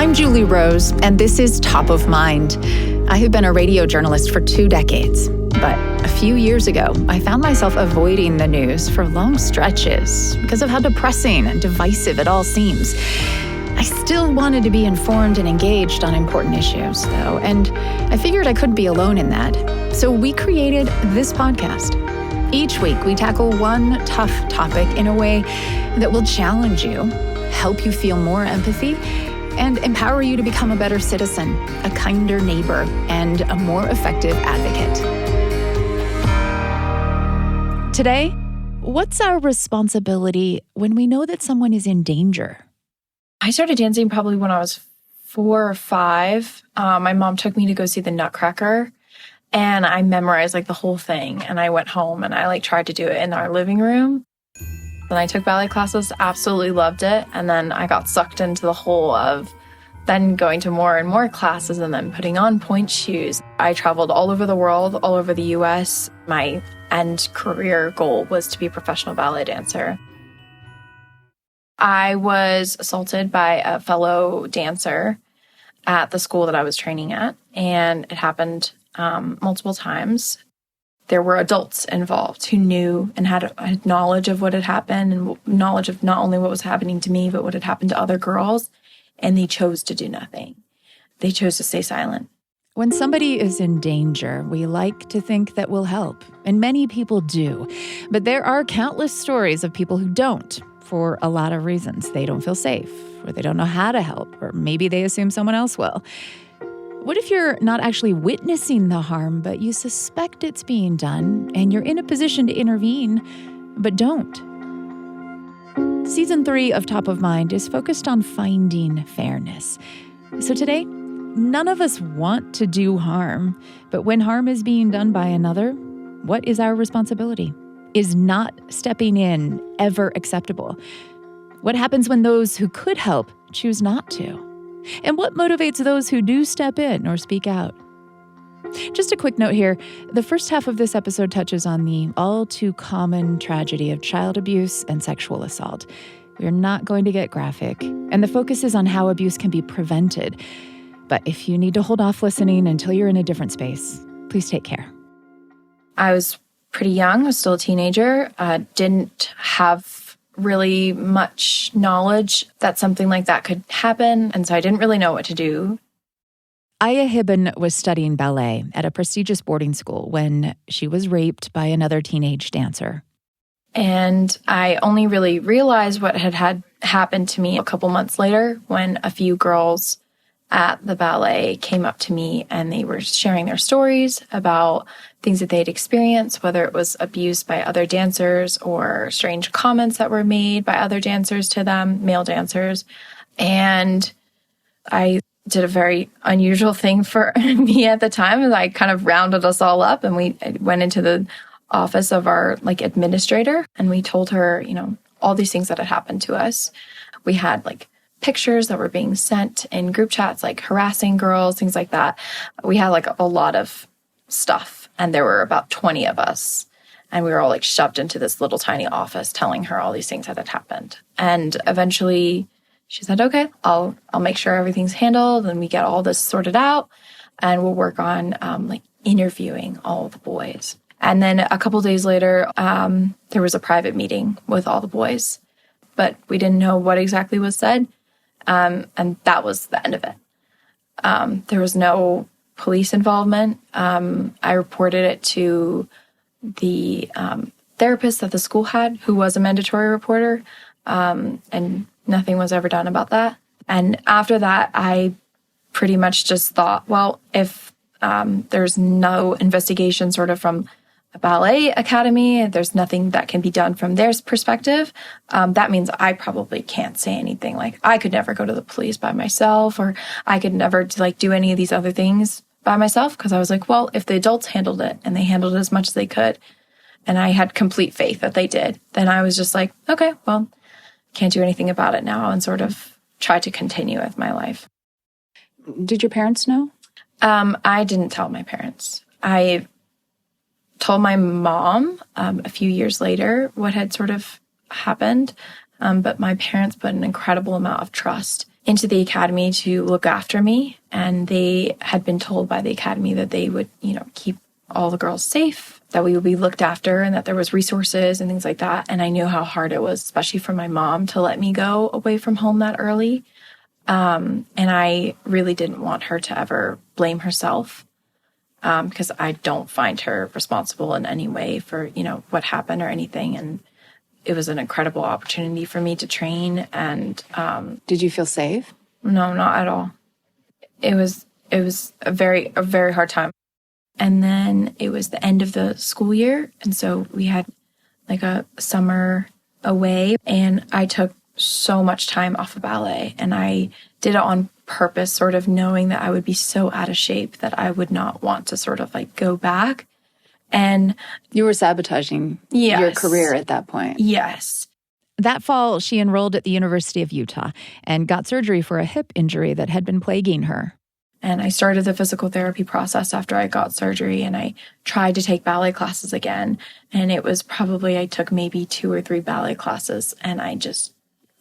I'm Julie Rose, and this is Top of Mind. I have been a radio journalist for 2 decades, but a few years ago, I found myself avoiding the news for long stretches because of how depressing and divisive it all seems. I still wanted to be informed and engaged on important issues, though, and I figured I couldn't be alone in that. So we created this podcast. Each week, we tackle one tough topic in a way that will challenge you, help you feel more empathy, and empower you to become a better citizen, a kinder neighbor, and a more effective advocate. Today, what's our responsibility when we know that someone is in danger? I started dancing probably when I was 4 or 5. My mom took me to go see the Nutcracker, and I memorized the whole thing. And I went home and I tried to do it in our living room. And I took ballet classes, absolutely loved it. And then I got sucked into the whole of then going to more and more classes and then putting on pointe shoes. I traveled all over the world, all over the US. My end career goal was to be a professional ballet dancer. I was assaulted by a fellow dancer at the school that I was training at, and it happened multiple times. There were adults involved who knew and had knowledge of what had happened and knowledge of not only what was happening to me, but what had happened to other girls, and they chose to do nothing. They chose to stay silent. When somebody is in danger, we like to think that we'll help, and many people do. But there are countless stories of people who don't, for a lot of reasons. They don't feel safe, or they don't know how to help, or maybe they assume someone else will. What if you're not actually witnessing the harm, but you suspect it's being done, and you're in a position to intervene, but don't? Season 3 of Top of Mind is focused on finding fairness. So today, none of us want to do harm, but when harm is being done by another, what is our responsibility? Is not stepping in ever acceptable? What happens when those who could help choose not to? And what motivates those who do step in or speak out? Just a quick note here. The first half of this episode touches on the all too common tragedy of child abuse and sexual assault. We're not going to get graphic, and the focus is on how abuse can be prevented. But if you need to hold off listening until you're in a different space, please take care. I was pretty young. I was still a teenager. Didn't have really much knowledge that something like that could happen, and so I didn't really know what to do. Aya Hibben was studying ballet at a prestigious boarding school when she was raped by another teenage dancer. And I only really realized what had happened to me a couple months later when a few girls at the ballet came up to me and they were sharing their stories about things that they had experienced, whether it was abuse by other dancers or strange comments that were made by other dancers to them, male dancers. And I did a very unusual thing for me at the time, is I kind of rounded us all up and we went into the office of our administrator, and we told her, all these things that had happened to us. We had pictures that were being sent in group chats, harassing girls, things like that. We had a lot of stuff, and there were about 20 of us, and we were all shoved into this little tiny office telling her all these things that had happened. And eventually she said, okay, I'll make sure everything's handled and we get all this sorted out, and we'll work on interviewing all the boys. And then a couple days later, there was a private meeting with all the boys, but we didn't know what exactly was said. And that was the end of it. There was no police involvement. I reported it to the therapist that the school had, who was a mandatory reporter, and nothing was ever done about that. And after that, I pretty much just thought, well, if there's no investigation sort of from a ballet academy, there's nothing that can be done from their perspective, that means I probably can't say anything. I could never go to the police by myself, or I could never do any of these other things by myself, because I was well, if the adults handled it and they handled it as much as they could, and I had complete faith that they did, then I was just okay, well, can't do anything about it now, and sort of try to continue with my life. Did your parents know? I didn't tell my parents. I told my mom a few years later what had sort of happened, but my parents put an incredible amount of trust into the academy to look after me. And they had been told by the academy that they would, keep all the girls safe, that we would be looked after, and that there was resources and things like that. And I knew how hard it was, especially for my mom, to let me go away from home that early. And I really didn't want her to ever blame herself, because I don't find her responsible in any way for, what happened or anything. And it was an incredible opportunity for me to train. And did you feel safe? No, not at all. It was a very hard time. And then it was the end of the school year. And so we had like a summer away, and I took so much time off of ballet, and I did it on purpose, sort of knowing that I would be so out of shape that I would not want to sort of like go back. And you were sabotaging your career at that point. Yes. That fall, she enrolled at the University of Utah and got surgery for a hip injury that had been plaguing her. And I started the physical therapy process after I got surgery, and I tried to take ballet classes again. And it was probably, I took maybe 2 or 3 ballet classes, and I just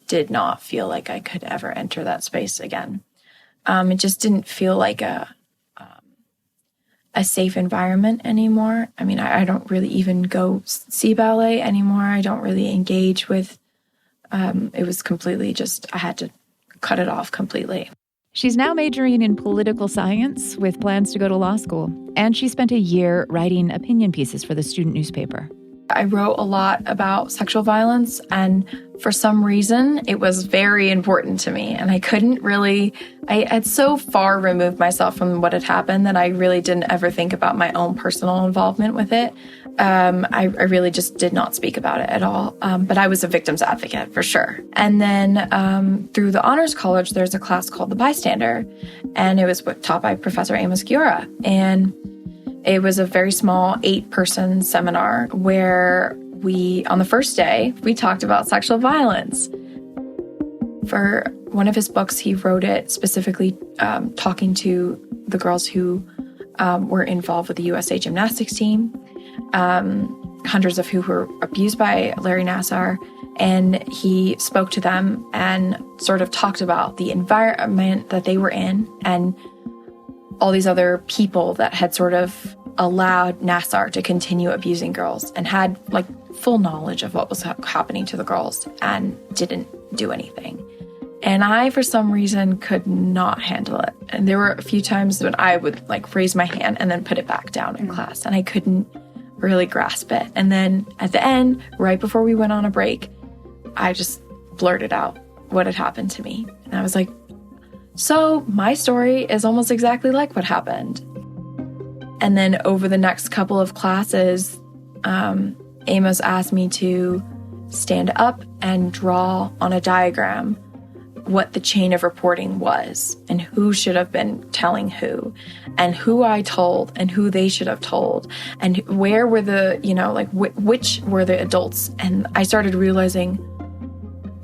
did not feel like I could ever enter that space again. It just didn't feel like a safe environment anymore. I mean, I don't really even go see ballet anymore. I don't really engage with, it was completely just, I had to cut it off completely. She's now majoring in political science with plans to go to law school. And she spent a year writing opinion pieces for the student newspaper. I wrote a lot about sexual violence, and for some reason, it was very important to me. And I couldn't really, I had so far removed myself from what had happened that I really didn't ever think about my own personal involvement with it. I really just did not speak about it at all. But I was a victim's advocate for sure. And then through the Honors College, there's a class called the Bystander, and it was taught by Professor Amos Giora. And it was a very small 8-person seminar where on the first day, we talked about sexual violence. For one of his books, he wrote it specifically talking to the girls who were involved with the USA gymnastics team, hundreds of who were abused by Larry Nassar. And he spoke to them and sort of talked about the environment that they were in and all these other people that had sort of allowed Nassar to continue abusing girls and had like full knowledge of what was happening to the girls and didn't do anything. And I, for some reason, could not handle it. And there were a few times when I would like raise my hand and then put it back down in class, and I couldn't really grasp it. And then at the end, right before we went on a break, I just blurted out what had happened to me. And I was like, so my story is almost exactly like what happened. And then over the next couple of classes, Amos asked me to stand up and draw on a diagram what the chain of reporting was and who should have been telling who and who I told and who they should have told and where were the, which were the adults. And I started realizing,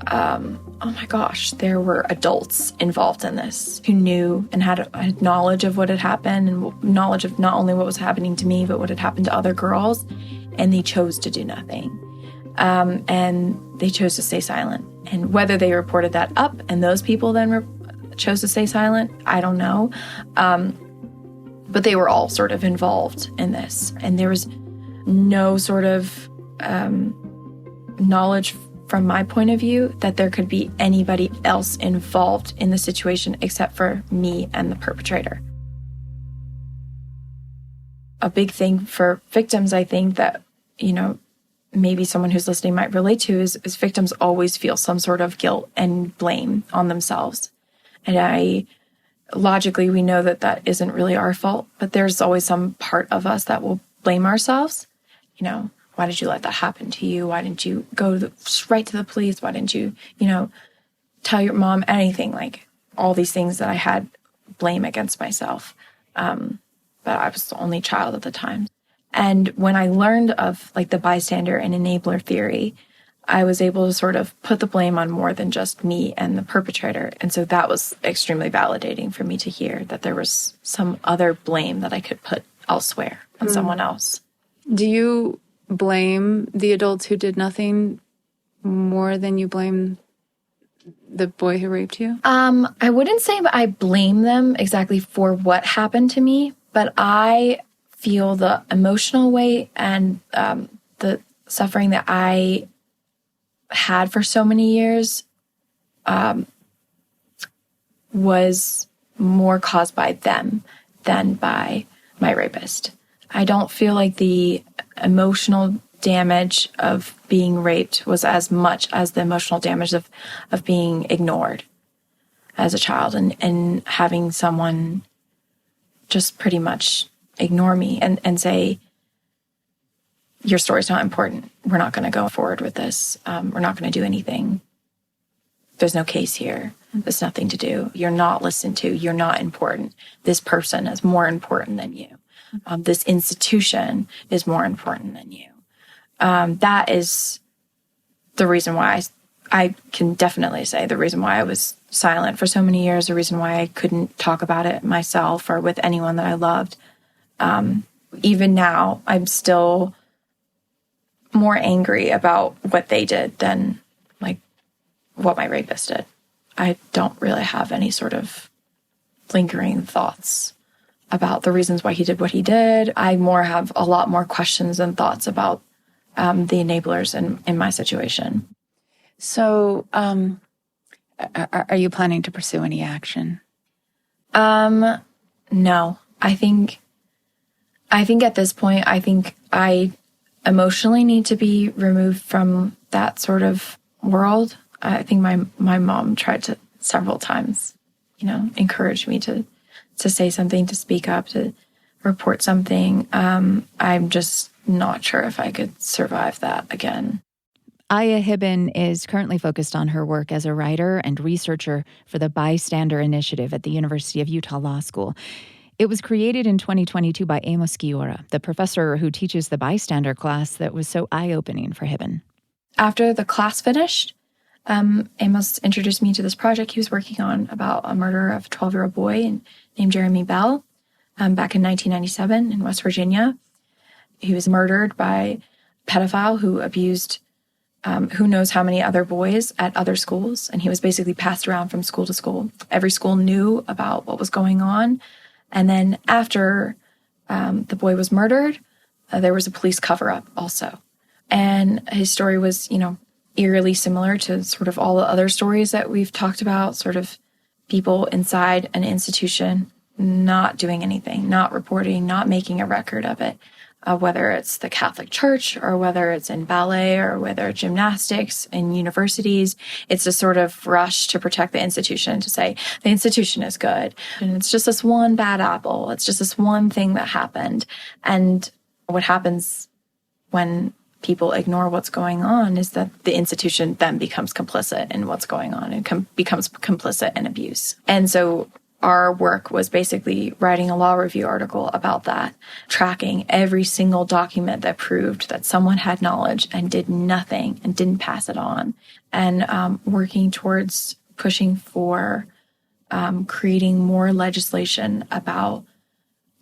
oh my gosh, there were adults involved in this who knew and had knowledge of what had happened and knowledge of not only what was happening to me, but what had happened to other girls. And they chose to do nothing. And they chose to stay silent. And whether they reported that up and those people then chose to stay silent, I don't know. But they were all sort of involved in this. And there was no sort of knowledge from my point of view that there could be anybody else involved in the situation except for me and the perpetrator. A big thing for victims, I think, that, maybe someone who's listening might relate to is victims always feel some sort of guilt and blame on themselves. And logically, we know that that isn't really our fault, but there's always some part of us that will blame ourselves. Why did you let that happen to you? Why didn't you go right to the police? Why didn't you, tell your mom anything? Like all these things that I had blame against myself. But I was the only child at the time. And when I learned of like the bystander and enabler theory, I was able to sort of put the blame on more than just me and the perpetrator. And so that was extremely validating for me to hear that there was some other blame that I could put elsewhere on someone else. Do you blame the adults who did nothing more than you blame the boy who raped you? I wouldn't say I blame them exactly for what happened to me, but I feel the emotional weight and the suffering that I had for so many years was more caused by them than by my rapist. I don't feel like the emotional damage of being raped was as much as the emotional damage of being ignored as a child and having someone just pretty much ignore me and say, your story's not important. We're not going to go forward with this. We're not going to do anything. There's no case here. There's nothing to do. You're not listened to. You're not important. This person is more important than you. This institution is more important than you. That is the reason why I can definitely say the reason why I was silent for so many years, the reason why I couldn't talk about it myself or with anyone that I loved. Even now, I'm still more angry about what they did than like what my rapist did. I don't really have any sort of lingering thoughts about the reasons why he did what he did. I have a lot more questions and thoughts about the enablers in my situation. So, are you planning to pursue any action? No. I think at this point, I emotionally need to be removed from that sort of world. I think my mom tried to several times, encourage me to say something, to speak up, to report something. I'm just not sure if I could survive that again. Aya Hibben is currently focused on her work as a writer and researcher for the Bystander initiative at the University of Utah Law School. It was created in 2022 by Amos Giora, the professor who teaches the Bystander class that was so eye-opening for Hibben. After the class finished, Amos introduced me to this project he was working on about a murder of a 12-year-old boy named Jeremy Bell back in 1997 in West Virginia. He was murdered by a pedophile who abused who knows how many other boys at other schools, and he was basically passed around from school to school. Every school knew about what was going on. And then after the boy was murdered, there was a police cover-up also. And his story was, eerily similar to sort of all the other stories that we've talked about, sort of people inside an institution not doing anything, not reporting, not making a record of it, whether it's the Catholic Church or whether it's in ballet or whether it's gymnastics in universities. It's a sort of rush to protect the institution, to say the institution is good. And it's just this one bad apple. It's just this one thing that happened. And what happens when people ignore what's going on is that the institution then becomes complicit in what's going on and becomes complicit in abuse. And so our work was basically writing a law review article about that, tracking every single document that proved that someone had knowledge and did nothing and didn't pass it on, and working towards pushing for creating more legislation about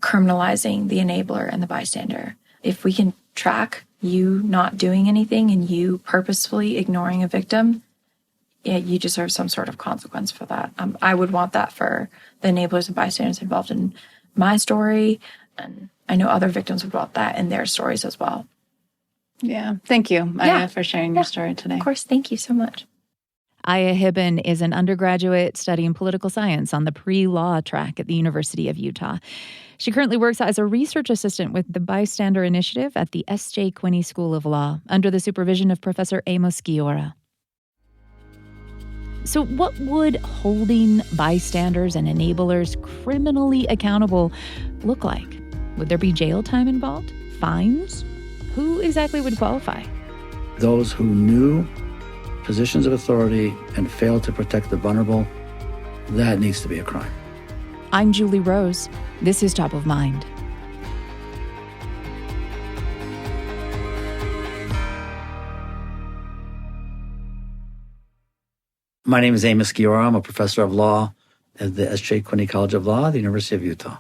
criminalizing the enabler and the bystander. If we can track you not doing anything and you purposefully ignoring a victim, you deserve some sort of consequence for that. I would want that for the enablers and bystanders involved in my story. And I know other victims would want that in their stories as well. Yeah. Thank you, Aya, for sharing your story today. Of course. Thank you so much. Aya Hibben is an undergraduate studying political science on the pre-law track at the University of Utah. She currently works as a research assistant with the Bystander Initiative at the S.J. Quinney School of Law under the supervision of Professor Amos Giora. So what would holding bystanders and enablers criminally accountable look like? Would there be jail time involved? Fines? Who exactly would qualify? Those who knew positions of authority and failed to protect the vulnerable, that needs to be a crime. I'm Julie Rose. This is Top of Mind. My name is Amos Giora. I'm a professor of law at the S.J. Quinney College of Law at the University of Utah.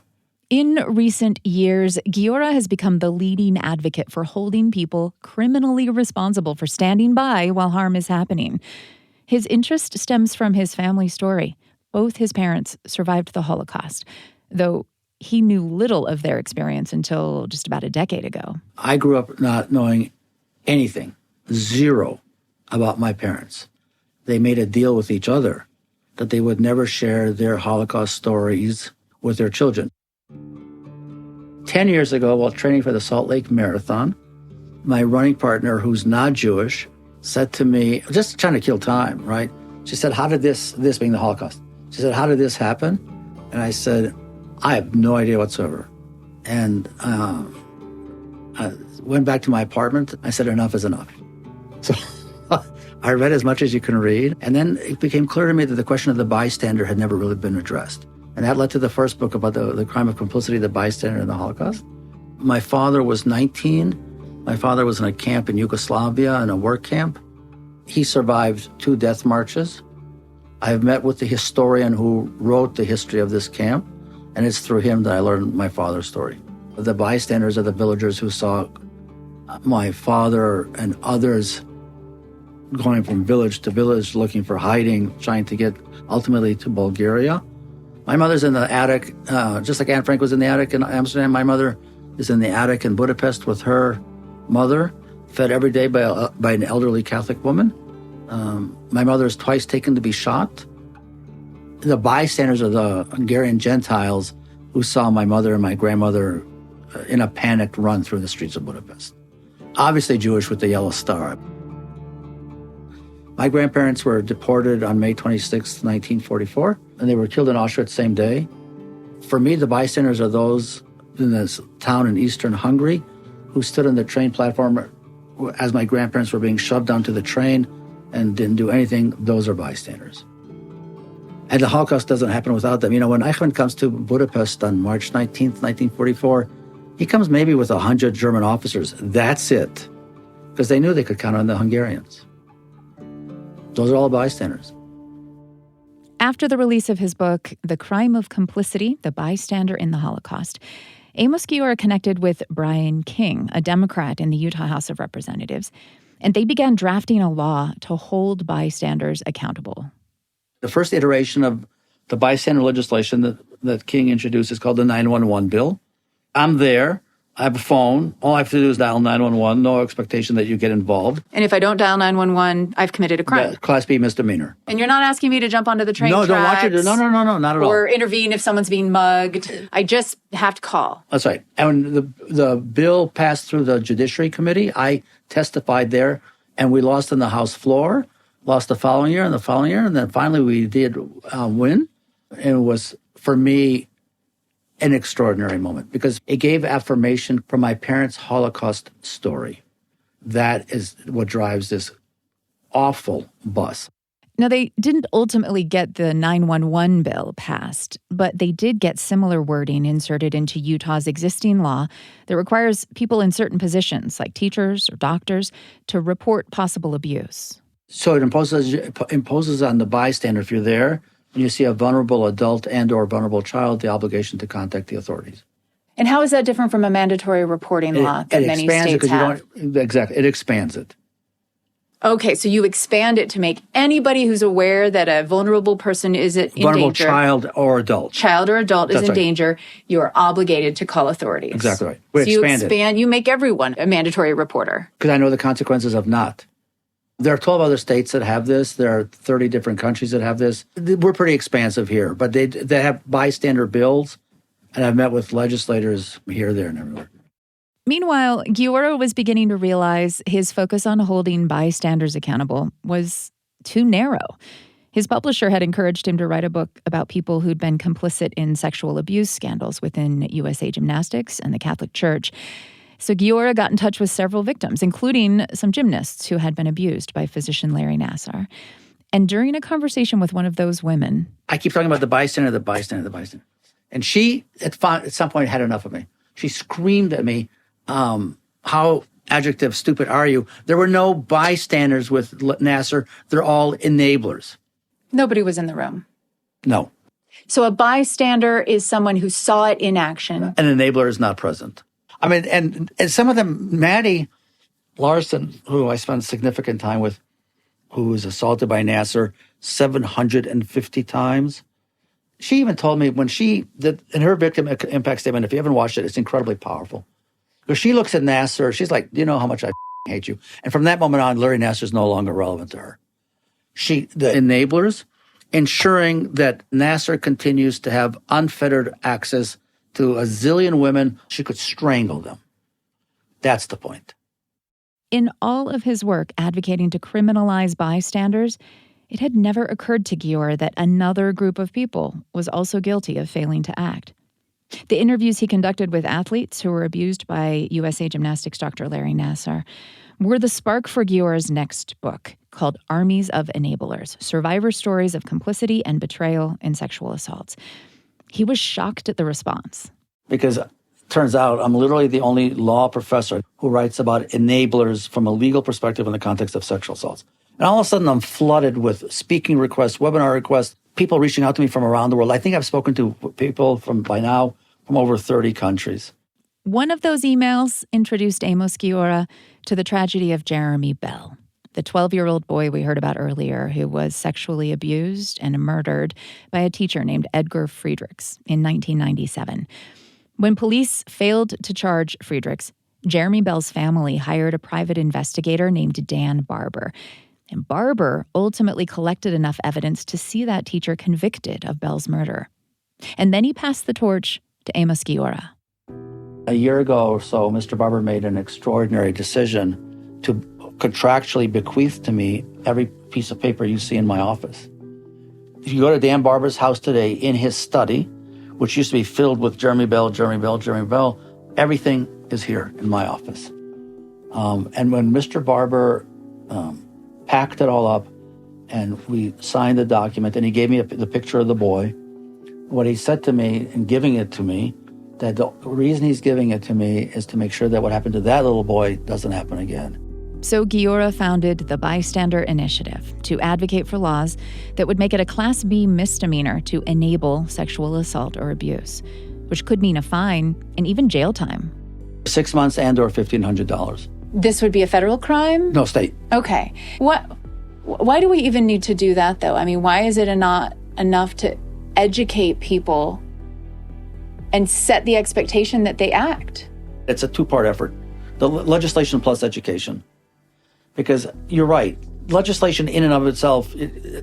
In recent years, Giora has become the leading advocate for holding people criminally responsible for standing by while harm is happening. His interest stems from his family story. Both his parents survived the Holocaust, though he knew little of their experience until just about a decade ago. I grew up not knowing anything, zero, about my parents. They made a deal with each other that they would never share their Holocaust stories with their children. 10 years ago, while training for the Salt Lake Marathon, my running partner, who's not Jewish, said to me, just trying to kill time, right? She said, how did this being the Holocaust, she said, how did this happen? And I said, I have no idea whatsoever. And I went back to my apartment. I said, enough is enough. So I read as much as you can read. And then it became clear to me that the question of the bystander had never really been addressed. And that led to the first book about the crime of complicity, the bystander in the Holocaust. My father was 19. My father was in a camp in Yugoslavia, in a work camp. He survived 2 death marches. I've met with the historian who wrote the history of this camp, and it's through him that I learned my father's story. The bystanders are the villagers who saw my father and others going from village to village, looking for hiding, trying to get ultimately to Bulgaria. My mother's in the attic, just like Anne Frank was in the attic in Amsterdam. My mother is in the attic in Budapest with her mother, fed every day by an elderly Catholic woman. My mother is twice taken to be shot. The bystanders are the Hungarian Gentiles who saw my mother and my grandmother in a panicked run through the streets of Budapest. Obviously Jewish with the yellow star. My grandparents were deported on May 26, 1944, and they were killed in Auschwitz same day. For me, the bystanders are those in this town in eastern Hungary who stood on the train platform as my grandparents were being shoved onto the train and didn't do anything. Those are bystanders. And the Holocaust doesn't happen without them. You know, when Eichmann comes to Budapest on March 19th, 1944, he comes maybe with 100 German officers. That's it. Because they knew they could count on the Hungarians. Those are all bystanders. After the release of his book, The Crime of Complicity, The Bystander in the Holocaust, Amos Giora connected with Brian King, a Democrat in the Utah House of Representatives, and they began drafting a law to hold bystanders accountable. The first iteration of the bystander legislation that King introduced is called the 911 bill. I'm there. I have a phone. All I have to do is dial 911. No expectation that you get involved. And if I don't dial 911, I've committed a crime. Class B misdemeanor. And you're not asking me to jump onto the train tracks. No, don't want you to. No, not at all. Or intervene if someone's being mugged. I just have to call. That's right. And when the bill passed through the Judiciary Committee, I testified there, and we lost on the House floor, lost the following year and the following year, and then finally we did win. And it was, for me, an extraordinary moment because it gave affirmation from my parents' Holocaust story. That is what drives this awful bus. Now, they didn't ultimately get the 911 bill passed, but they did get similar wording inserted into Utah's existing law that requires people in certain positions, like teachers or doctors, to report possible abuse. So it imposes on the bystander, if you're there, and you see a vulnerable adult and or vulnerable child, the obligation to contact the authorities. And how is that different from a mandatory reporting law that many states have? Exactly. It expands it. Okay, so you expand it to make anybody who's aware that a vulnerable person is in vulnerable danger. Child or adult. Child or adult is in danger. You are obligated to call authorities. Exactly right. So you expand, you make everyone a mandatory reporter. Because I know the consequences of not. There are 12 other states that have this. There are 30 different countries that have this. We're pretty expansive here, but they have bystander bills, and I've met with legislators here, there, and everywhere. Meanwhile, Giora was beginning to realize his focus on holding bystanders accountable was too narrow. His publisher had encouraged him to write a book about people who'd been complicit in sexual abuse scandals within USA Gymnastics and the Catholic Church. So Giora got in touch with several victims, including some gymnasts who had been abused by physician Larry Nassar. And during a conversation with one of those women... I keep talking about the bystander. And she, at some point, had enough of me. She screamed at me, how adjective stupid are you? There were no bystanders with Nassar. They're all enablers. Nobody was in the room. No. So a bystander is someone who saw it in action. An enabler is not present. I mean, and some of them, Maddie Larson, who I spent significant time with who was assaulted by Nasser 750 times. She even told me when in her victim impact statement, if you haven't watched it, it's incredibly powerful. Because she looks at Nasser, she's like, you know how much I hate you. And from that moment on, Larry Nasser is no longer relevant to her. The enablers, ensuring that Nasser continues to have unfettered access to a zillion women, she could strangle them. That's the point. In all of his work advocating to criminalize bystanders, it had never occurred to Giora that another group of people was also guilty of failing to act. The interviews he conducted with athletes who were abused by USA Gymnastics Dr. Larry Nasser were the spark for Giora's next book, called Armies of Enablers, Survivor Stories of Complicity and Betrayal in Sexual Assaults. He was shocked at the response. Because it turns out I'm literally the only law professor who writes about enablers from a legal perspective in the context of sexual assaults. And all of a sudden I'm flooded with speaking requests, webinar requests, people reaching out to me from around the world. I think I've spoken to people from over 30 countries. One of those emails introduced Amos Giora to the tragedy of Jeremy Bell, the 12-year-old boy we heard about earlier who was sexually abused and murdered by a teacher named Edgar Friedrichs in 1997. When police failed to charge Friedrichs, Jeremy Bell's family hired a private investigator named Dan Barber. And Barber ultimately collected enough evidence to see that teacher convicted of Bell's murder. And then he passed the torch to Amos Giora. A year ago or so, Mr. Barber made an extraordinary decision to contractually bequeath to me every piece of paper you see in my office. If you go to Dan Barber's house today, in his study, which used to be filled with Jeremy Bell, everything is here in my office. And when Mr. Barber packed it all up and we signed the document and he gave me the picture of the boy, what he said to me in giving it to me, that the reason he's giving it to me is to make sure that what happened to that little boy doesn't happen again. So Giora founded the Bystander Initiative to advocate for laws that would make it a Class B misdemeanor to enable sexual assault or abuse, which could mean a fine and even jail time. 6 months and or $1,500. This would be a federal crime? No, state. Okay. Why do we even need to do that, though? I mean, why is it not enough to educate people and set the expectation that they act? It's a two-part effort. The legislation plus education. Because you're right, legislation in and of itself,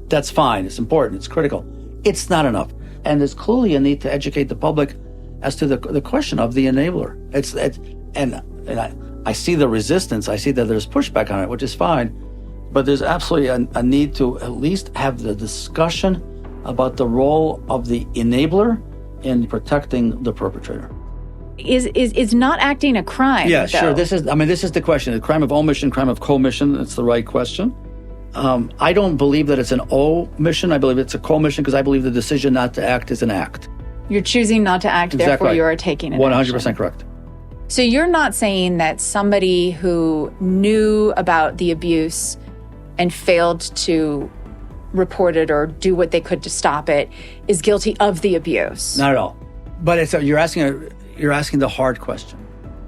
that's fine, it's important, it's critical. It's not enough. And there's clearly a need to educate the public as to the question of the enabler. I see the resistance, I see that there's pushback on it, which is fine, but there's absolutely a need to at least have the discussion about the role of the enabler in protecting the perpetrator. Is not acting a crime? Yeah, though? sure. This is the question. The crime of omission, crime of commission, that's the right question. I don't believe that it's an omission. I believe it's a commission because I believe the decision not to act is an act. You're choosing not to act, Exactly therefore right. you are taking an 100% action. correct. So you're not saying that somebody who knew about the abuse and failed to report it or do what they could to stop it is guilty of the abuse? Not at all. But you're asking the hard question.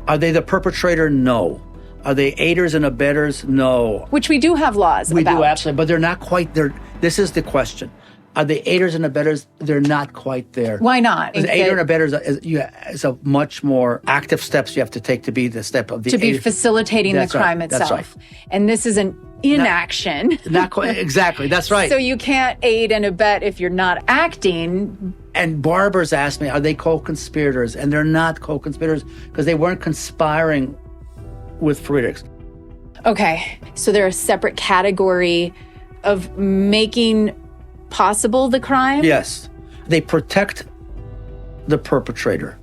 Are they the perpetrator? No. Are they aiders and abettors? No. Which we do have laws We about. do, absolutely, but they're not quite there. This is the question. Are they aiders and abettors? They're not quite there. Why not? Because aider and abettors is a much more active steps you have to take to be the step of the to be aider. facilitating the That's right. crime That's itself. right. And this is an inaction. Not quite, exactly, that's right. So you can't aid and abet if you're not acting. And Barber's asked me, are they co-conspirators? And they're not co-conspirators because they weren't conspiring with Friedrichs. Okay, so they're a separate category of making possible the crime? Yes. They protect the perpetrator.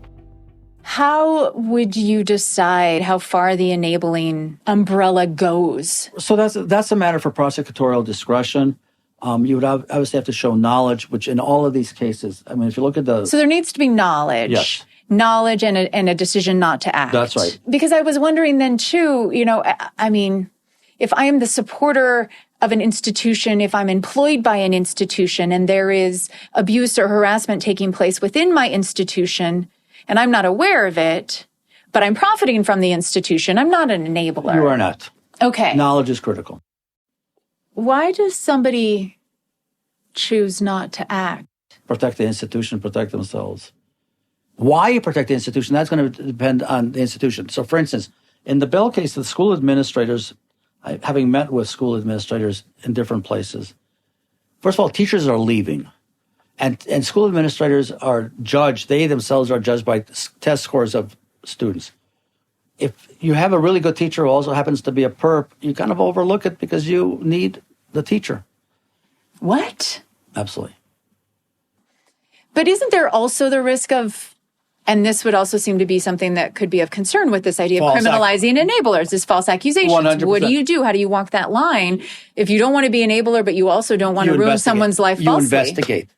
How would you decide how far the enabling umbrella goes? So that's a matter for prosecutorial discretion. You would obviously have to show knowledge, which in all of these cases, I mean, if you look at the... So there needs to be knowledge. Yes. Knowledge and a decision not to act. That's right. Because I was wondering then too, I mean, if I am the supporter of an institution, if I'm employed by an institution and there is abuse or harassment taking place within my institution and I'm not aware of it, but I'm profiting from the institution, I'm not an enabler. You are not. Okay. Knowledge is critical. Why does somebody choose not to act? Protect the institution, protect themselves. Why you protect the institution, that's going to depend on the institution. So, for instance, in the Bell case, the school administrators, having met with school administrators in different places, first of all, teachers are leaving. And school administrators are judged, they themselves are judged by test scores of students. If you have a really good teacher who also happens to be a perp, you kind of overlook it because you need the teacher. What? Absolutely. But isn't there also the risk of, and this would also seem to be something that could be of concern with this idea of criminalizing enablers, is false accusations. 100%. What do you do? How do you walk that line if you don't want to be an enabler, but you also don't want to ruin someone's life falsely? You investigate.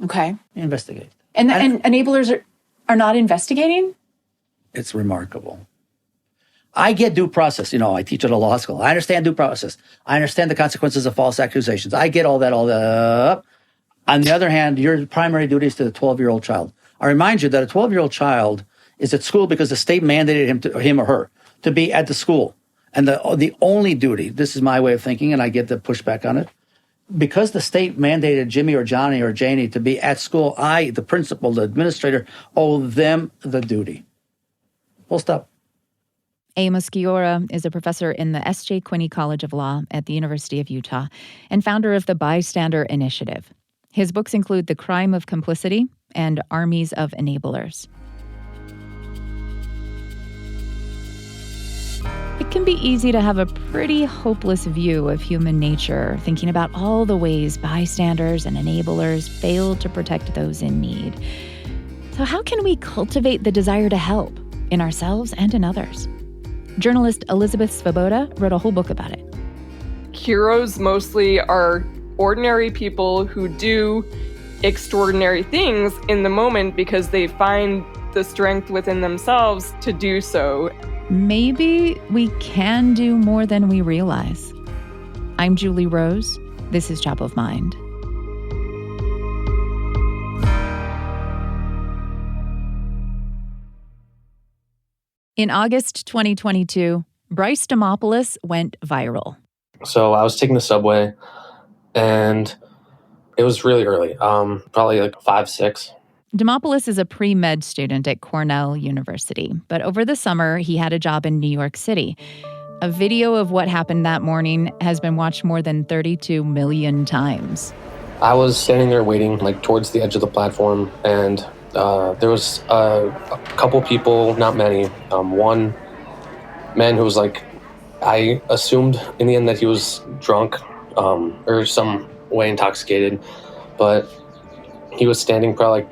Okay. You investigate. And enablers are not investigating? It's remarkable. I get due process. I teach at a law school. I understand due process. I understand the consequences of false accusations. I get all that. On the other hand, your primary duty is to the 12-year-old child. I remind you that a 12-year-old child is at school because the state mandated him or her to be at the school. And the only duty, this is my way of thinking, and I get the pushback on it, because the state mandated Jimmy or Johnny or Janie to be at school, I, the principal, the administrator, owe them the duty. Full stop. Amos Giora is a professor in the S.J. Quinney College of Law at the University of Utah and founder of the Bystander Initiative. His books include The Crime of Complicity and Armies of Enablers. It can be easy to have a pretty hopeless view of human nature, thinking about all the ways bystanders and enablers fail to protect those in need. So how can we cultivate the desire to help in ourselves and in others? Journalist Elizabeth Svoboda wrote a whole book about it. Heroes mostly are ordinary people who do extraordinary things in the moment because they find the strength within themselves to do so. Maybe we can do more than we realize. I'm Julie Rose. This is Top of Mind. In August 2022, Bryce Demopoulos went viral. So I was taking the subway, and it was really early, probably like 5, 6. Demopoulos is a pre-med student at Cornell University, but over the summer, he had a job in New York City. A video of what happened that morning has been watched more than 32 million times. I was standing there waiting, like towards the edge of the platform, and there was a couple people, not many. One man who was like, I assumed in the end that he was drunk or some way intoxicated, but he was standing probably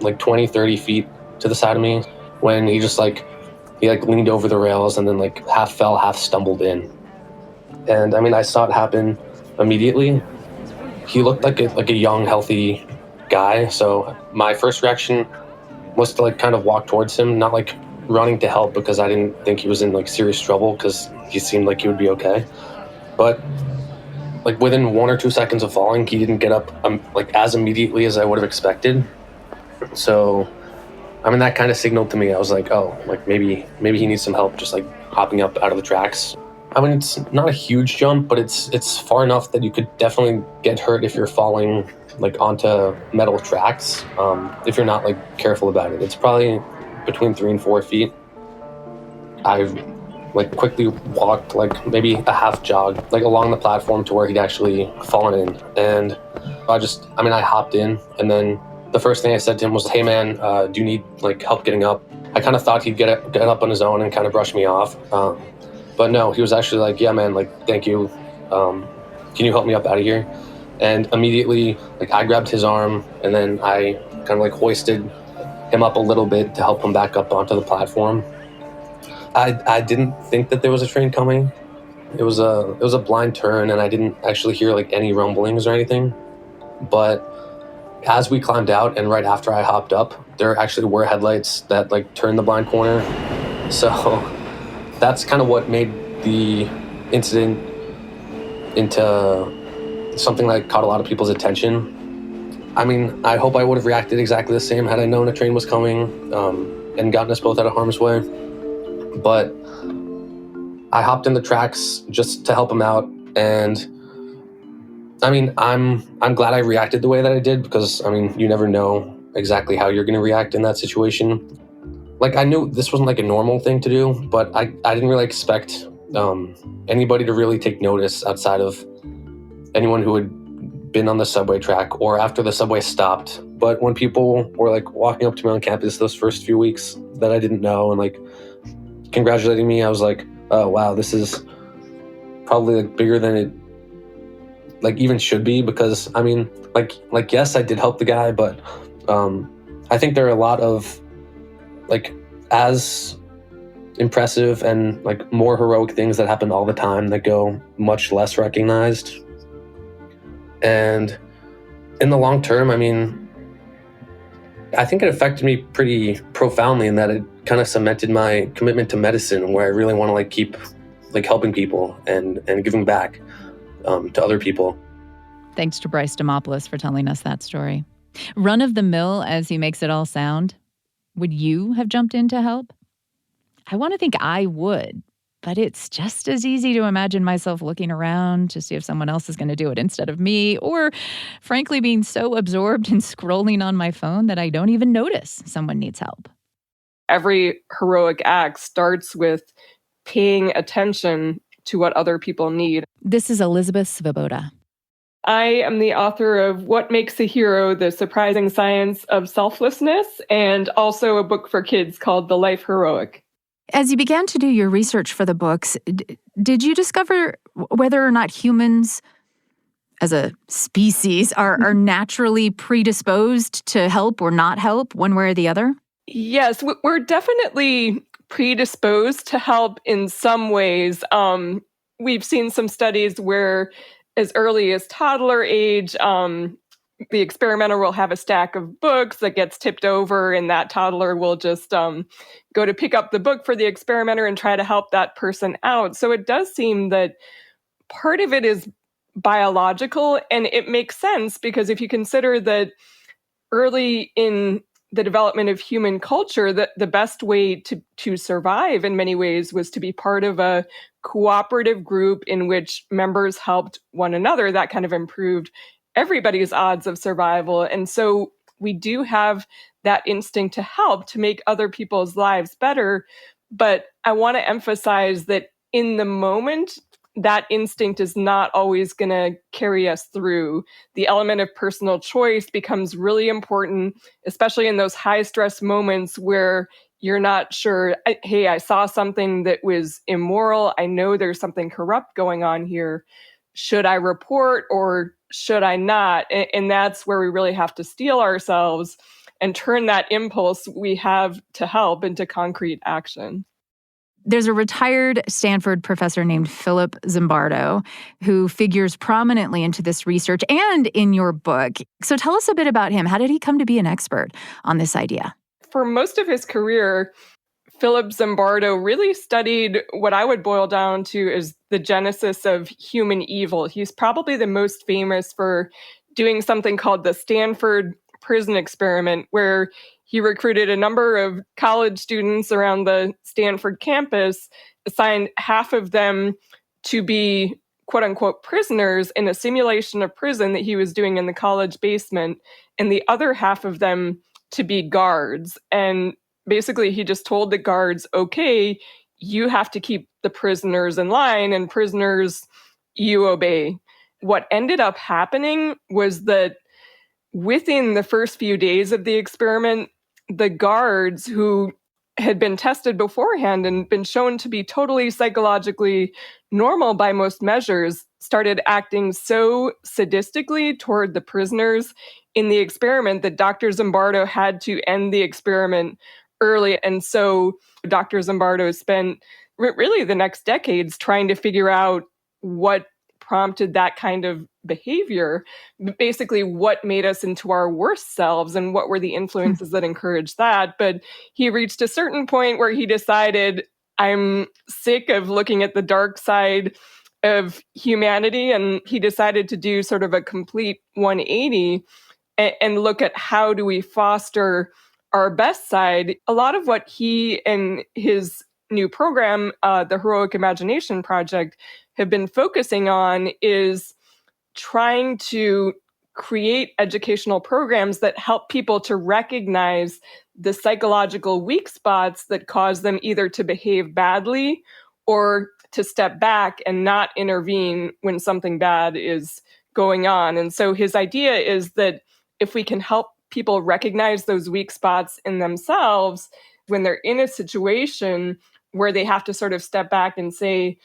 like 20, 30 feet to the side of me when he just he leaned over the rails and then half fell, half stumbled in. And I mean, I saw it happen immediately. He looked like a young, healthy guy. So my first reaction was to kind of walk towards him, not running to help because I didn't think he was in serious trouble because he seemed like he would be okay. But within 1 or 2 seconds of falling, he didn't get up as immediately as I would have expected. So, I mean, that kind of signaled to me. I was like, oh, maybe he needs some help just hopping up out of the tracks. I mean, it's not a huge jump, but it's far enough that you could definitely get hurt if you're falling onto metal tracks, if you're not careful about it. It's probably between 3 and 4 feet. I've quickly walked maybe a half jog along the platform to where he'd actually fallen in. And I hopped in, and then the first thing I said to him was, hey man, do you need help getting up? I kind of thought he'd get up on his own and kind of brush me off. But no, he was actually yeah man, thank you. Can you help me up out of here? And immediately I grabbed his arm, and then I kind of hoisted him up a little bit to help him back up onto the platform. I didn't think that there was a train coming. It was a blind turn, and I didn't actually hear any rumblings or anything. But as we climbed out and right after I hopped up, there actually were headlights that turned the blind corner. So that's kind of what made the incident into something that caught a lot of people's attention. I mean, I hope I would have reacted exactly the same had I known a train was coming and gotten us both out of harm's way. But I hopped in the tracks just to help him out, And I mean, I'm glad I reacted the way that I did, because I mean, you never know exactly how you're going to react in that situation. Like, I knew this wasn't like a normal thing to do, but I didn't really expect anybody to really take notice outside of anyone who had been on the subway track or after the subway stopped. But when people were like walking up to me on campus those first few weeks that I didn't know and like congratulating me, I was like, oh wow, this is probably like bigger than it like even should be, because I mean, like yes, I did help the guy, but I think there are a lot of like as impressive and like more heroic things that happen all the time that go much less recognized. And in the long term, I mean, I think it affected me pretty profoundly in that it kind of cemented my commitment to medicine, where I really want to like keep like helping people and giving back to other people. Thanks to Bryce Demopoulos for telling us that story. Run of the mill, as he makes it all sound, would you have jumped in to help? I want to think I would, but it's just as easy to imagine myself looking around to see if someone else is going to do it instead of me, or frankly being so absorbed in scrolling on my phone that I don't even notice someone needs help. Every heroic act starts with paying attention to what other people need. This is Elizabeth Svoboda. I am the author of What Makes a Hero, The Surprising Science of Selflessness, and also a book for kids called The Life Heroic. As you began to do your research for the books, did you discover whether or not humans as a species are naturally predisposed to help or not help one way or the other? Yes, we're definitely predisposed to help in some ways. We've seen some studies where as early as toddler age, the experimenter will have a stack of books that gets tipped over, and that toddler will just go to pick up the book for the experimenter and try to help that person out. So it does seem that part of it is biological, and it makes sense because if you consider that early in the development of human culture, the best way to survive in many ways was to be part of a cooperative group in which members helped one another. That kind of improved everybody's odds of survival. And so we do have that instinct to help, to make other people's lives better. But I want to emphasize that in the moment, that instinct is not always going to carry us through. The element of personal choice becomes really important, especially in those high stress moments where you're not sure, hey, I saw something that was immoral. I know there's something corrupt going on here. Should I report or should I not? And that's where we really have to steel ourselves and turn that impulse we have to help into concrete action. There's a retired Stanford professor named Philip Zimbardo who figures prominently into this research and in your book. So tell us a bit about him. How did he come to be an expert on this idea? For most of his career, Philip Zimbardo really studied what I would boil down to as the genesis of human evil. He's probably the most famous for doing something called the Stanford prison experiment, where he recruited a number of college students around the Stanford campus, assigned half of them to be quote unquote prisoners in a simulation of prison that he was doing in the college basement, and the other half of them to be guards. And basically, he just told the guards, okay, you have to keep the prisoners in line, and prisoners, you obey. What ended up happening was that within the first few days of the experiment, the guards who had been tested beforehand and been shown to be totally psychologically normal by most measures started acting so sadistically toward the prisoners in the experiment that Dr. Zimbardo had to end the experiment early. And so Dr. Zimbardo spent really the next decades trying to figure out what prompted that kind of behavior, basically what made us into our worst selves and what were the influences that encouraged that. But he reached a certain point where he decided, I'm sick of looking at the dark side of humanity. And he decided to do sort of a complete 180 and look at how do we foster our best side. A lot of what he and his new program, the Heroic Imagination Project, have been focusing on is trying to create educational programs that help people to recognize the psychological weak spots that cause them either to behave badly or to step back and not intervene when something bad is going on. And so his idea is that if we can help people recognize those weak spots in themselves when they're in a situation where they have to sort of step back and say,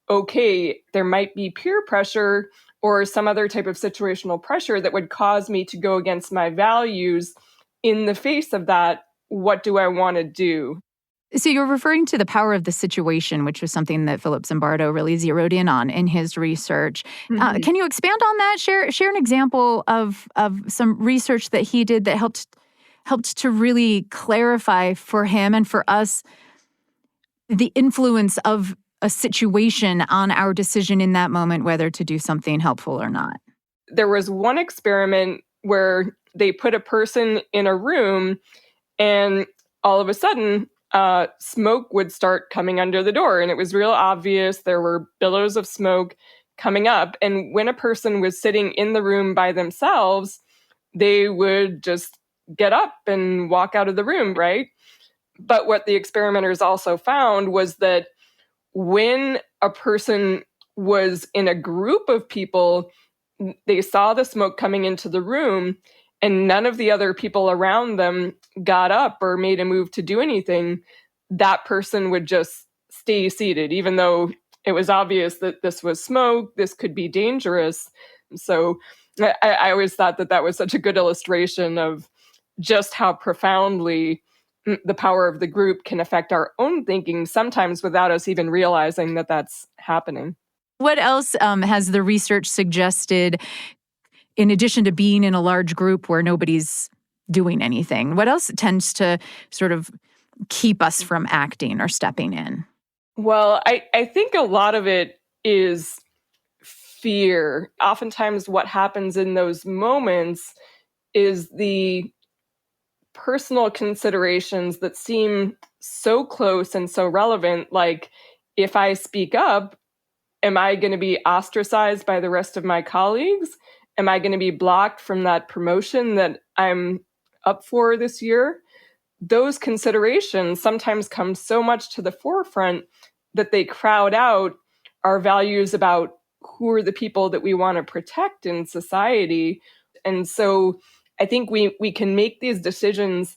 okay, there might be peer pressure or some other type of situational pressure that would cause me to go against my values. In the face of that, what do I want to do? So you're referring to the power of the situation, which was something that Philip Zimbardo really zeroed in on in his research. Mm-hmm. Can you expand on that? Share an example of some research that he did that helped to really clarify for him and for us the influence of a situation on our decision in that moment, whether to do something helpful or not. There was one experiment where they put a person in a room and all of a sudden smoke would start coming under the door. And it was real obvious. There were billows of smoke coming up. And when a person was sitting in the room by themselves, they would just get up and walk out of the room, right? But what the experimenters also found was that when a person was in a group of people, they saw the smoke coming into the room and none of the other people around them got up or made a move to do anything, that person would just stay seated, even though it was obvious that this was smoke, this could be dangerous. So I always thought that that was such a good illustration of just how profoundly the power of the group can affect our own thinking, sometimes without us even realizing that that's happening. What else has the research suggested, in addition to being in a large group where nobody's doing anything? What else tends to sort of keep us from acting or stepping in? Well, I think a lot of it is fear. Oftentimes what happens in those moments is the personal considerations that seem so close and so relevant, like if I speak up, am I going to be ostracized by the rest of my colleagues? Am I going to be blocked from that promotion that I'm up for this year? Those considerations sometimes come so much to the forefront that they crowd out our values about who are the people that we want to protect in society. And so I think we can make these decisions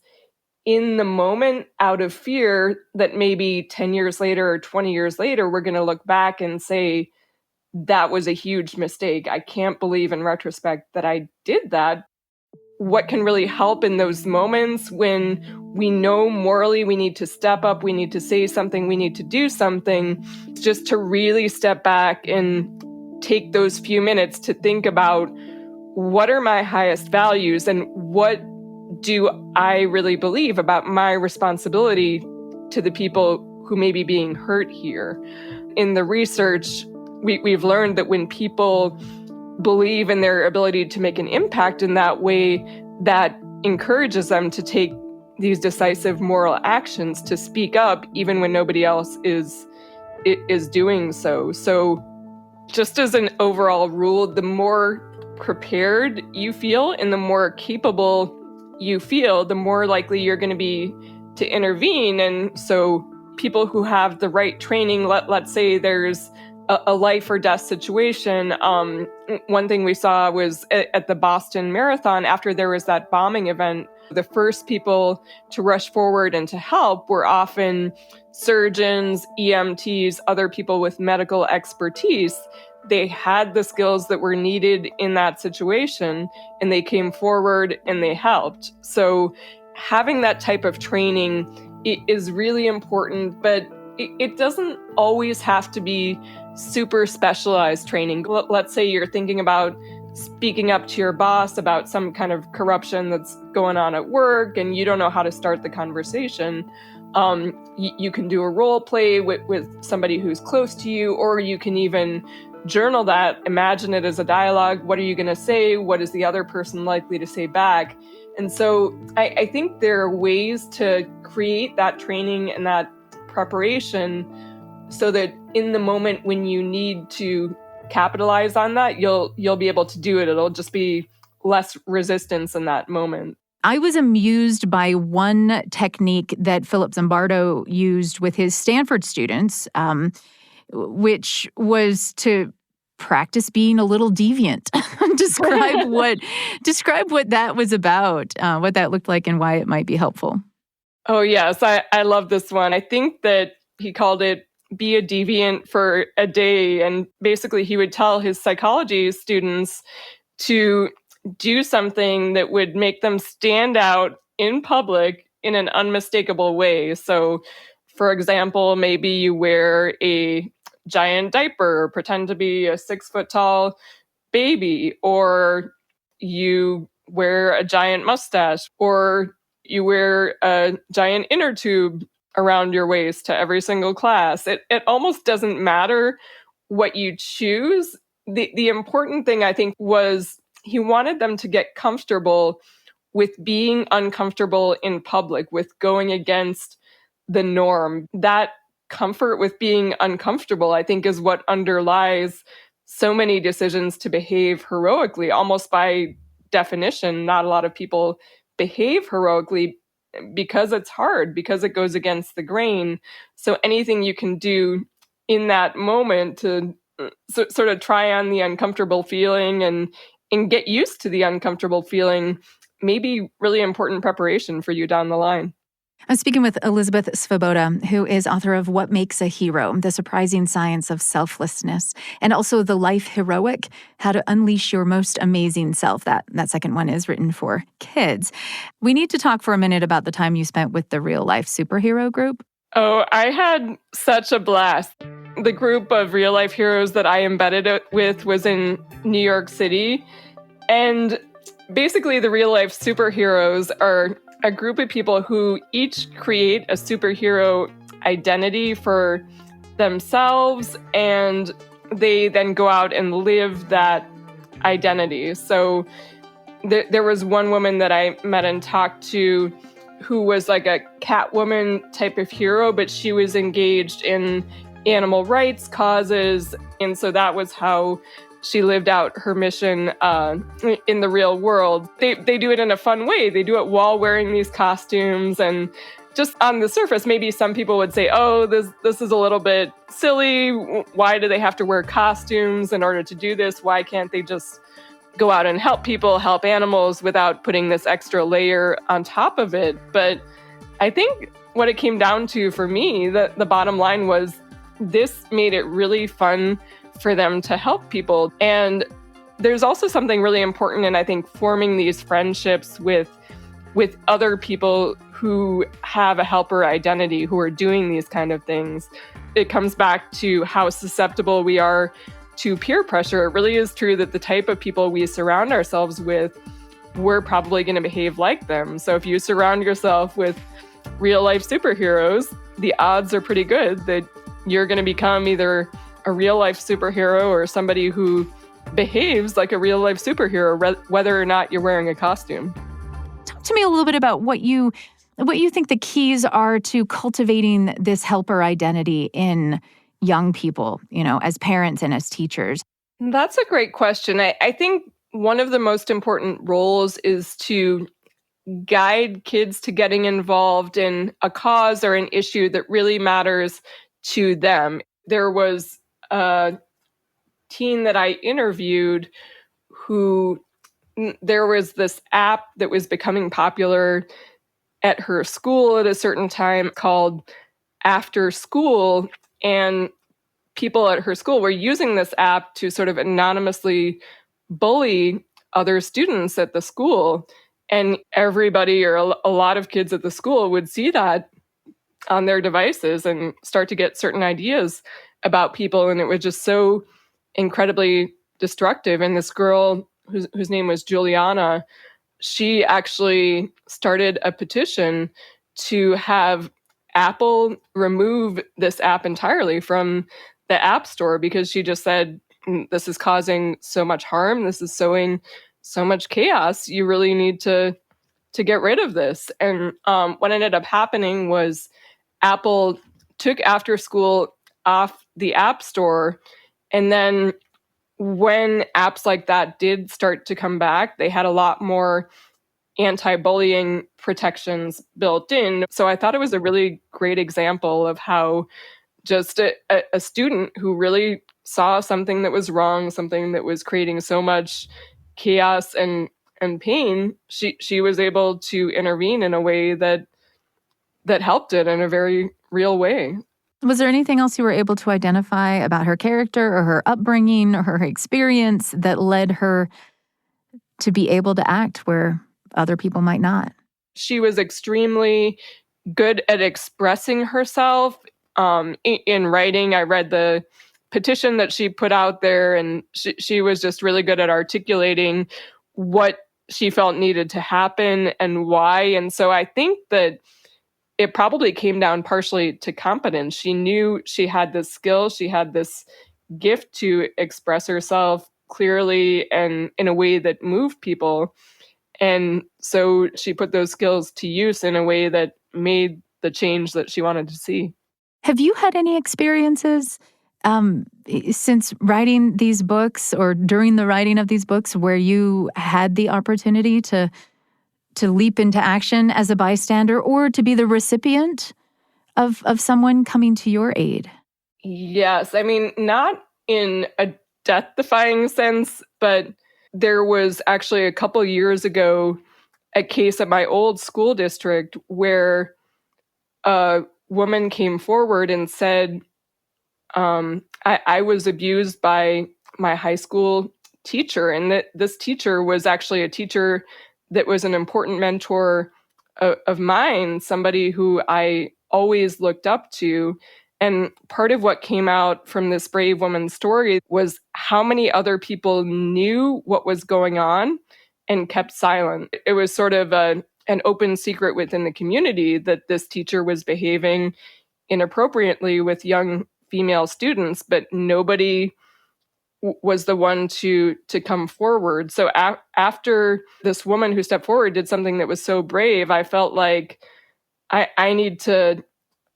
in the moment out of fear that maybe 10 years later or 20 years later, we're going to look back and say, that was a huge mistake. I can't believe in retrospect that I did that. What can really help in those moments when we know morally we need to step up, we need to say something, we need to do something, just to really step back and take those few minutes to think about, what are my highest values and what do I really believe about my responsibility to the people who may be being hurt here? In the research, we've learned that when people believe in their ability to make an impact in that way, that encourages them to take these decisive moral actions, to speak up even when nobody else is doing so. So just as an overall rule, the more prepared you feel and the more capable you feel, the more likely you're going to be to intervene. And so people who have the right training, let's say there's a life or death situation. One thing we saw was at the Boston Marathon, after there was that bombing event, the first people to rush forward and to help were often surgeons, EMTs, other people with medical expertise. They had the skills that were needed in that situation, and they came forward and they helped. So having that type of training is really important, but it doesn't always have to be super specialized training. Let's say you're thinking about speaking up to your boss about some kind of corruption that's going on at work and you don't know how to start the conversation. You can do a role play with somebody who's close to you, or you can even journal that, imagine it as a dialogue. What are you going to say? What is the other person likely to say back? And so I think there are ways to create that training and that preparation so that in the moment when you need to capitalize on that, you'll be able to do it. It'll just be less resistance in that moment. I was amused by one technique that Philip Zimbardo used with his Stanford students, which was to practice being a little deviant. Describe what that was about, what that looked like, and why it might be helpful. Oh, yes. I love this one. I think that he called it Be a Deviant for a Day. And basically, he would tell his psychology students to do something that would make them stand out in public in an unmistakable way. So, for example, maybe you wear a giant diaper, or pretend to be a 6-foot-tall baby, or you wear a giant mustache, or you wear a giant inner tube around your waist to every single class. It almost doesn't matter what you choose. The important thing, I think, was he wanted them to get comfortable with being uncomfortable in public, with going against the norm. That comfort with being uncomfortable, I think, is what underlies so many decisions to behave heroically. Almost by definition, not a lot of people behave heroically because it's hard, because it goes against the grain. So anything you can do in that moment to sort of try on the uncomfortable feeling and get used to the uncomfortable feeling may be really important preparation for you down the line. I'm speaking with Elizabeth Svoboda, who is author of What Makes a Hero, The Surprising Science of Selflessness, and also The Life Heroic, How to Unleash Your Most Amazing Self. That second one is written for kids. We need to talk for a minute about the time you spent with the Real Life Superhero group. Oh, I had such a blast. The group of real life heroes that I embedded it with was in New York City. And basically, the real life superheroes are a group of people who each create a superhero identity for themselves, and they then go out and live that identity. So there was one woman that I met and talked to who was like a Catwoman type of hero, but she was engaged in animal rights causes. And so that was how she lived out her mission in the real world. They do it in a fun way. They do it while wearing these costumes. And just on the surface, maybe some people would say, oh, this is a little bit silly. Why do they have to wear costumes in order to do this? Why can't they just go out and help people, help animals without putting this extra layer on top of it? But I think what it came down to for me, the bottom line was this made it really fun for them to help people. And there's also something really important in, I think, forming these friendships with other people who have a helper identity, who are doing these kind of things. It comes back to how susceptible we are to peer pressure. It really is true that the type of people we surround ourselves with, we're probably going to behave like them. So if you surround yourself with real life superheroes, the odds are pretty good that you're going to become either a real life superhero or somebody who behaves like a real life superhero, whether or not you're wearing a costume. Talk to me a little bit about what you think the keys are to cultivating this helper identity in young people, as parents and as teachers. That's a great question. I think one of the most important roles is to guide kids to getting involved in a cause or an issue that really matters to them. There was a teen that I interviewed who there was this app that was becoming popular at her school at a certain time called After School, and people at her school were using this app to sort of anonymously bully other students at the school. And everybody, or a lot of kids at the school, would see that on their devices and start to get certain ideas about people. And it was just so incredibly destructive. And this girl, whose name was Juliana, she actually started a petition to have Apple remove this app entirely from the App Store, because she just said, this is causing so much harm. This is sowing so much chaos. You really need to get rid of this. And what ended up happening was Apple took After School off the App Store. And then when apps like that did start to come back, they had a lot more anti-bullying protections built in. So I thought it was a really great example of how just a student who really saw something that was wrong, something that was creating so much chaos and pain, she was able to intervene in a way that helped it in a very real way. Was there anything else you were able to identify about her character or her upbringing or her experience that led her to be able to act where other people might not? She was extremely good at expressing herself. In writing, I read the petition that she put out there, and she was just really good at articulating what she felt needed to happen and why. And so I think that it probably came down partially to competence. She knew she had this skill, she had this gift to express herself clearly and in a way that moved people. And so she put those skills to use in a way that made the change that she wanted to see. Have you had any experiences since writing these books or during the writing of these books where you had the opportunity to leap into action as a bystander or to be the recipient of someone coming to your aid? Yes. I mean, not in a death-defying sense, but there was actually a couple years ago a case at my old school district where a woman came forward and said, I was abused by my high school teacher, and that this teacher was actually a teacher that was an important mentor of mine, somebody who I always looked up to. And part of what came out from this brave woman's story was how many other people knew what was going on and kept silent. It was sort of an open secret within the community that this teacher was behaving inappropriately with young female students, but nobody was the one to come forward. So after this woman who stepped forward did something that was so brave, I felt like I need to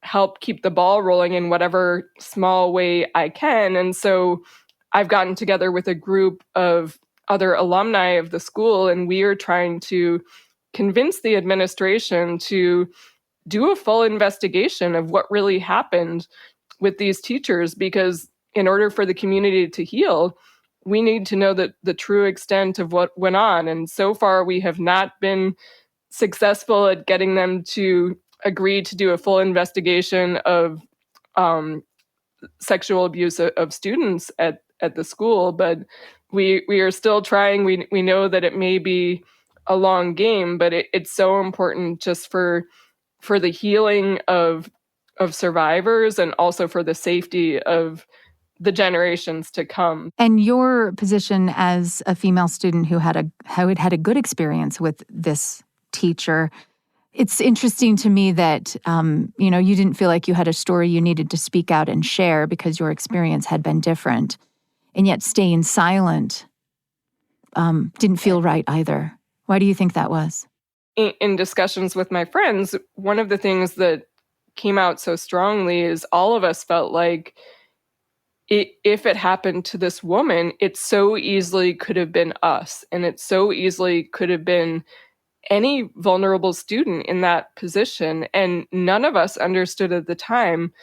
help keep the ball rolling in whatever small way I can. And so I've gotten together with a group of other alumni of the school, and we are trying to convince the administration to do a full investigation of what really happened with these teachers, because in order for the community to heal, we need to know the true extent of what went on. And so far, we have not been successful at getting them to agree to do a full investigation of sexual abuse of students at the school. But we are still trying. We know that it may be a long game, but it's so important just for the healing of survivors and also for the safety of the generations to come. And your position as a female student who had a good experience with this teacher, it's interesting to me that you didn't feel like you had a story you needed to speak out and share because your experience had been different, and yet staying silent didn't feel right either. Why do you think that was? In discussions with my friends, one of the things that came out so strongly is all of us felt like if it happened to this woman, it so easily could have been us, and it so easily could have been any vulnerable student in that position. And none of us understood at the time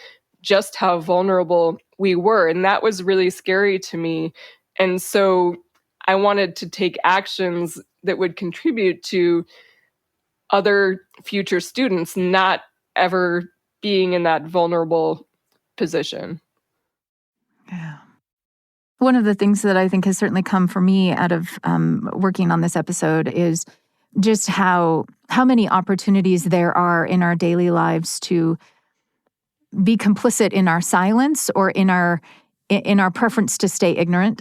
just how vulnerable we were. And that was really scary to me. And so I wanted to take actions that would contribute to other future students not ever being in that vulnerable position. Yeah. One of the things that I think has certainly come for me out of working on this episode is just how many opportunities there are in our daily lives to be complicit in our silence or in our preference to stay ignorant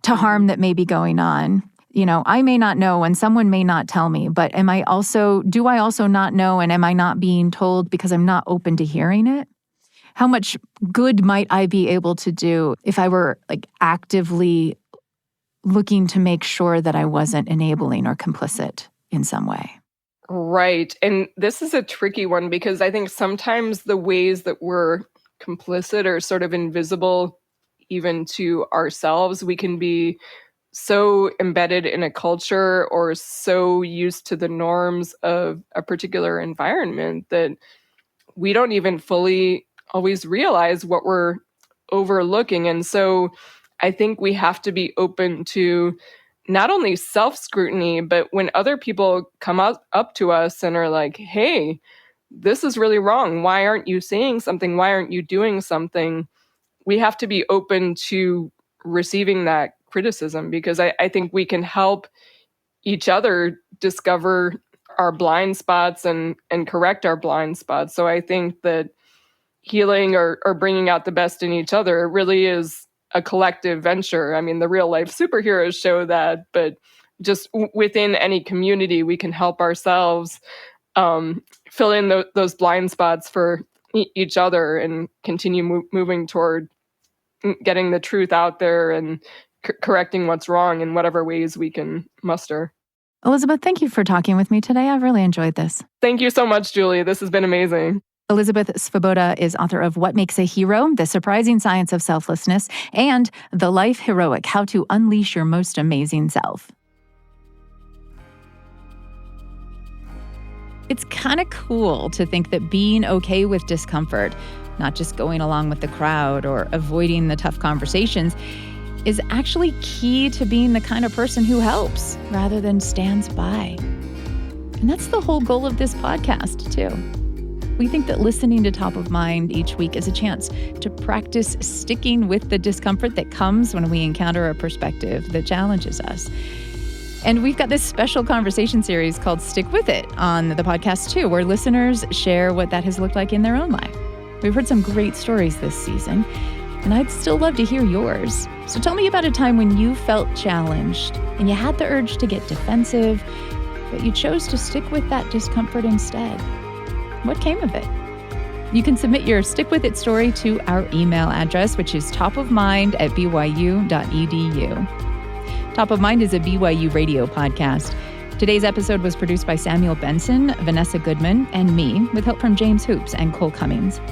to harm that may be going on. I may not know and someone may not tell me, but do I also not know, and am I not being told because I'm not open to hearing it? How much good might I be able to do if I were actively looking to make sure that I wasn't enabling or complicit in some way? Right. And this is a tricky one because I think sometimes the ways that we're complicit or sort of invisible even to ourselves. We can be so embedded in a culture or so used to the norms of a particular environment that we don't even fully always realize what we're overlooking. And so I think we have to be open to not only self-scrutiny, but when other people come up to us and are like, hey, this is really wrong. Why aren't you saying something? Why aren't you doing something? We have to be open to receiving that criticism, because I think we can help each other discover our blind spots and correct our blind spots. So I think that healing or bringing out the best in each other really is a collective venture. I mean, the real life superheroes show that, but just within any community, we can help ourselves fill in those blind spots for each other and continue moving toward getting the truth out there and correcting what's wrong in whatever ways we can muster. Elizabeth, thank you for talking with me today. I've really enjoyed this. Thank you so much, Julie. This has been amazing. Elizabeth Svoboda is author of What Makes a Hero, The Surprising Science of Selflessness, and The Life Heroic, How to Unleash Your Most Amazing Self. It's kind of cool to think that being okay with discomfort, not just going along with the crowd or avoiding the tough conversations, is actually key to being the kind of person who helps rather than stands by. And that's the whole goal of this podcast, too. We think that listening to Top of Mind each week is a chance to practice sticking with the discomfort that comes when we encounter a perspective that challenges us. And we've got this special conversation series called Stick With It on the podcast, too, where listeners share what that has looked like in their own life. We've heard some great stories this season, and I'd still love to hear yours. So tell me about a time when you felt challenged and you had the urge to get defensive, but you chose to stick with that discomfort instead. What came of it? You can submit your Stick With It story to our email address, which is topofmind@byu.edu. Top of Mind is a BYU radio podcast. Today's episode was produced by Samuel Benson, Vanessa Goodman, and me, with help from James Hoops and Cole Cummings.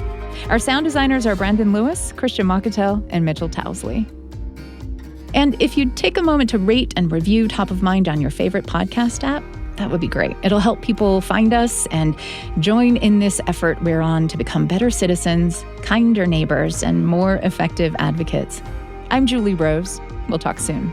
Our sound designers are Brandon Lewis, Christian Makatel, and Mitchell Towsley. And if you'd take a moment to rate and review Top of Mind on your favorite podcast app, that would be great. It'll help people find us and join in this effort we're on to become better citizens, kinder neighbors, and more effective advocates. I'm Julie Rose. We'll talk soon.